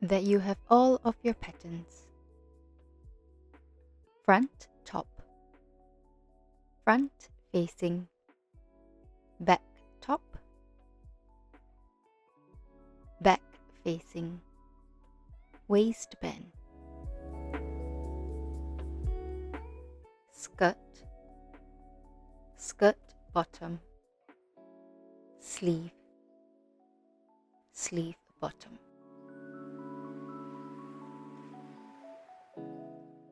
that you have all of your patterns. Front top, front facing, back top, back facing, waistband, skirt, skirt bottom, sleeve, sleeve bottom.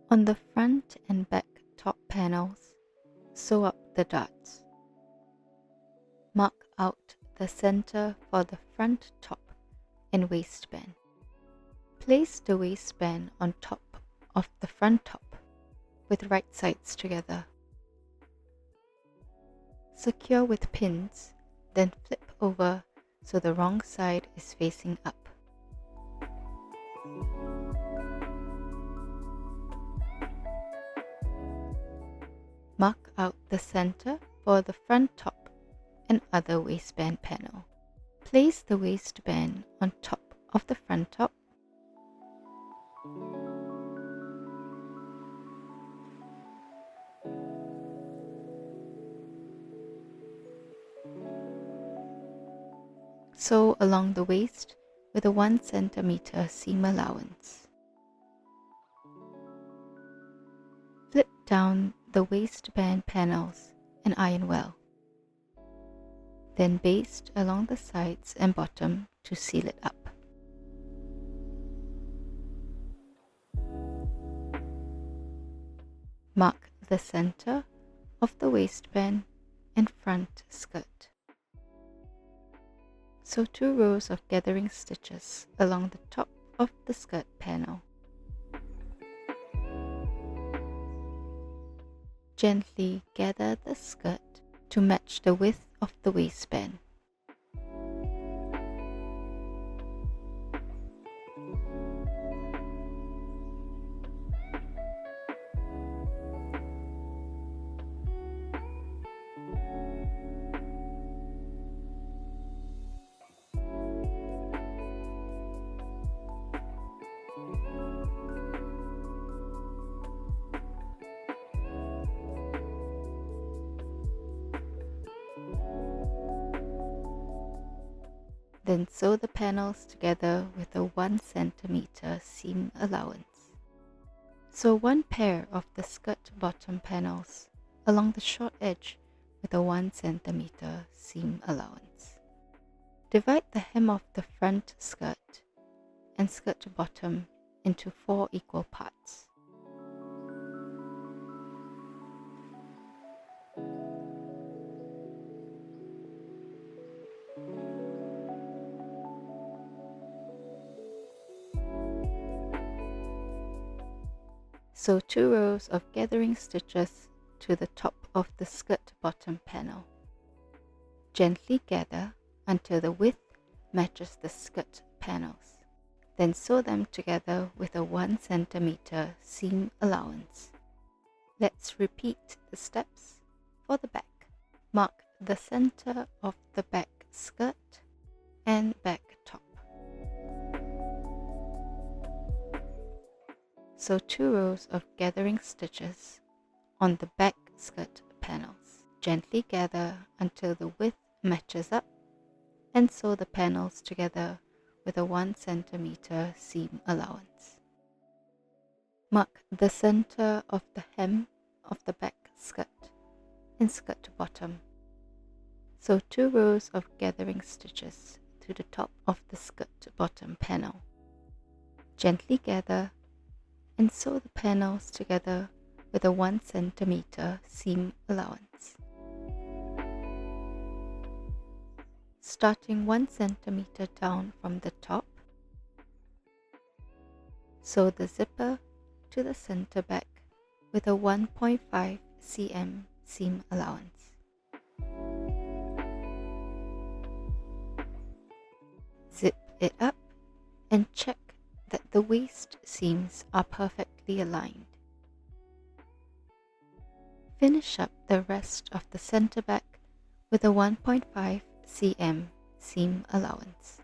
On the front and back top panels, sew up the dots. Mark out the center for the front top and waistband. Place the waistband on top of the front top with right sides together. Secure with pins, then flip over so the wrong side is facing up. Mark out the center for the front top and other waistband panel. Place the waistband on top of the front top. Sew along the waist with a 1 cm seam allowance. Flip down the waistband panels and iron well. Then baste along the sides and bottom to seal it up. Mark the center of the waistband and front skirt. Sew 2 rows of gathering stitches along the top of the skirt panel. Gently gather the skirt to match the width of the waistband. Then sew the panels together with a 1 cm seam allowance. Sew 1 pair of the skirt bottom panels along the short edge with a 1 cm seam allowance. Divide the hem of the front skirt and skirt bottom into 4 equal parts. Sew 2 rows of gathering stitches to the top of the skirt bottom panel. Gently gather until the width matches the skirt panels. Then sew them together with a 1 cm seam allowance. Let's repeat the steps for the back. Mark the center of the back skirt and back top. Sew 2 rows of gathering stitches on the back skirt panels. Gently gather until the width matches up and sew the panels together with a 1 cm seam allowance. Mark the center of the hem of the back skirt and skirt bottom. Sew 2 rows of gathering stitches to the top of the skirt bottom panel. Gently gather and sew the panels together with a 1 cm seam allowance. Starting 1 cm down from the top, sew the zipper to the center back with a 1.5 cm seam allowance. Zip it up and check that the waist seams are perfectly aligned. Finish up the rest of the center back with a 1.5 cm seam allowance.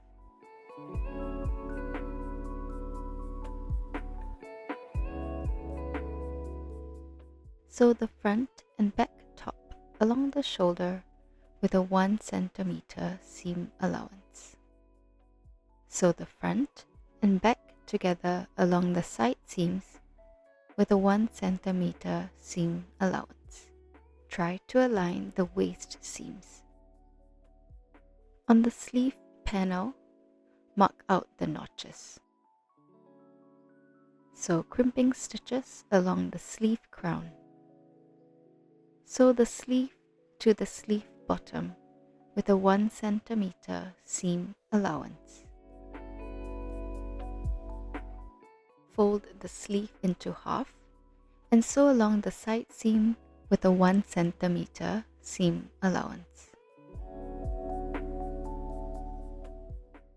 Sew the front and back top along the shoulder with a 1 centimeter seam allowance. Sew the front and back together along the side seams with a 1 centimeter seam allowance. Try to align the waist seams. On the sleeve panel, mark out the notches. Sew crimping stitches along the sleeve crown. Sew the sleeve to the sleeve bottom with a 1 centimeter seam allowance. Fold the sleeve into half and sew along the side seam with a 1 centimeter seam allowance.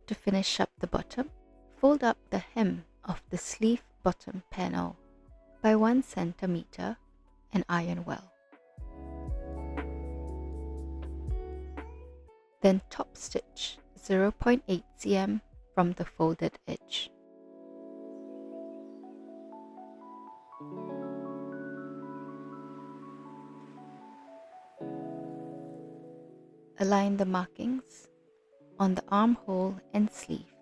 To finish up the bottom, fold up the hem of the sleeve bottom panel by 1 centimeter and iron well. Then top stitch 0.8 cm from the folded edge. Align the markings on the armhole and sleeve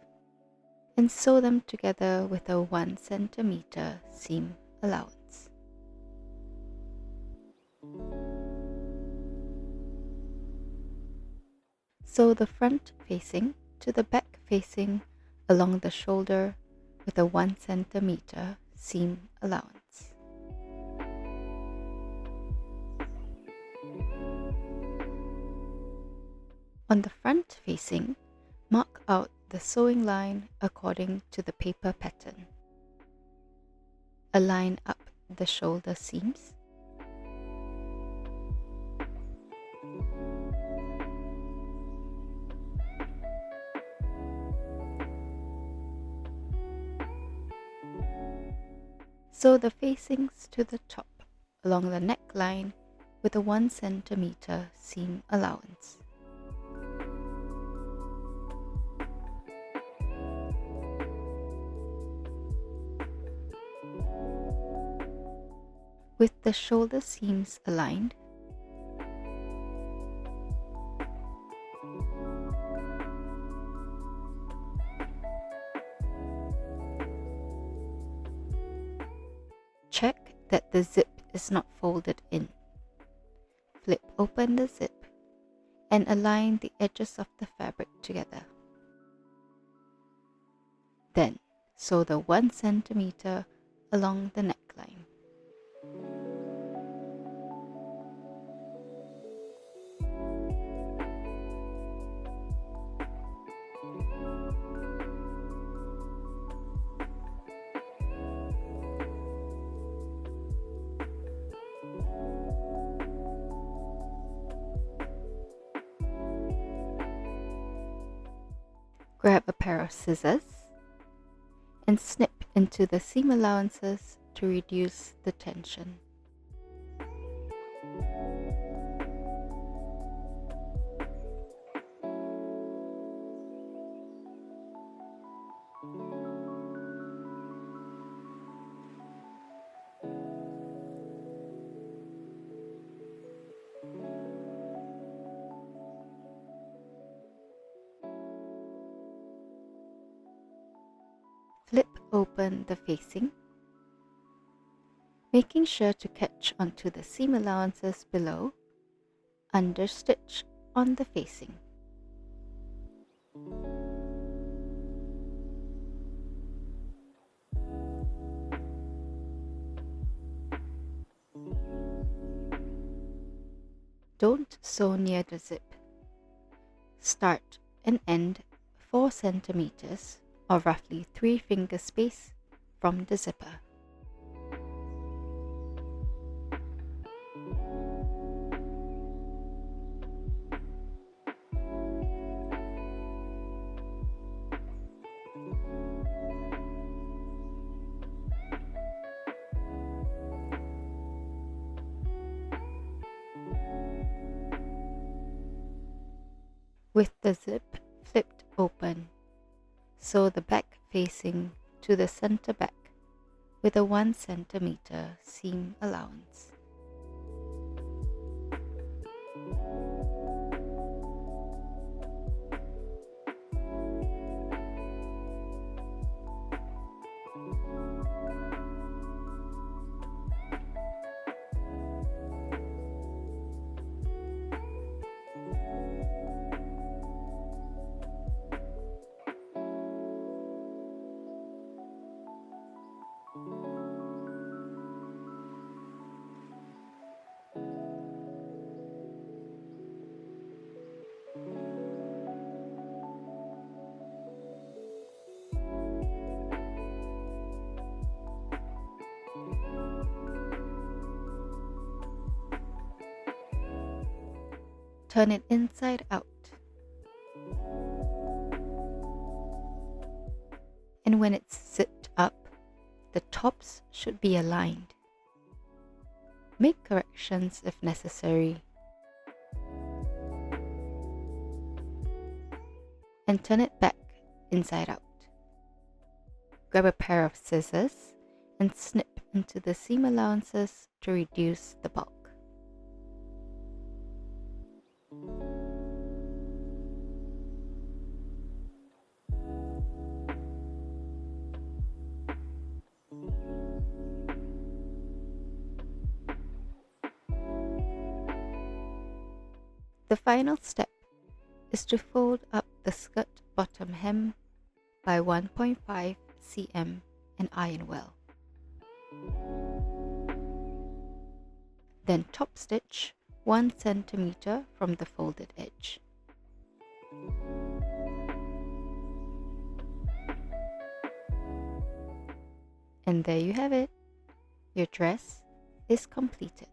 and sew them together with a 1 centimeter seam allowance. Sew the front facing to the back facing along the shoulder with a 1 centimeter seam allowance. On the front facing, mark out the sewing line according to the paper pattern. Align up the shoulder seams. Sew the facings to the top along the neckline with a 1 centimeter seam allowance. With the shoulder seams aligned, check that the zip is not folded in. Flip open the zip and align the edges of the fabric together. Then sew the 1 centimeter along the neckline. Grab a pair of scissors and snip into the seam allowances to reduce the tension. Flip open the facing, making sure to catch onto the seam allowances below, understitch on the facing. Don't sew near the zip. Start and end 4 centimeters or roughly 3 finger space from the zipper. With the zip flipped open, sew the back facing to the center back with a 1 centimeter seam allowance. Turn it inside out. And when it's zipped up, the tops should be aligned. Make corrections if necessary. And turn it back inside out. Grab a pair of scissors and snip into the seam allowances to reduce the bulk. The final step is to fold up the skirt bottom hem by 1.5 cm and iron well. Then top stitch 1 cm from the folded edge. And there you have it. Your dress is completed.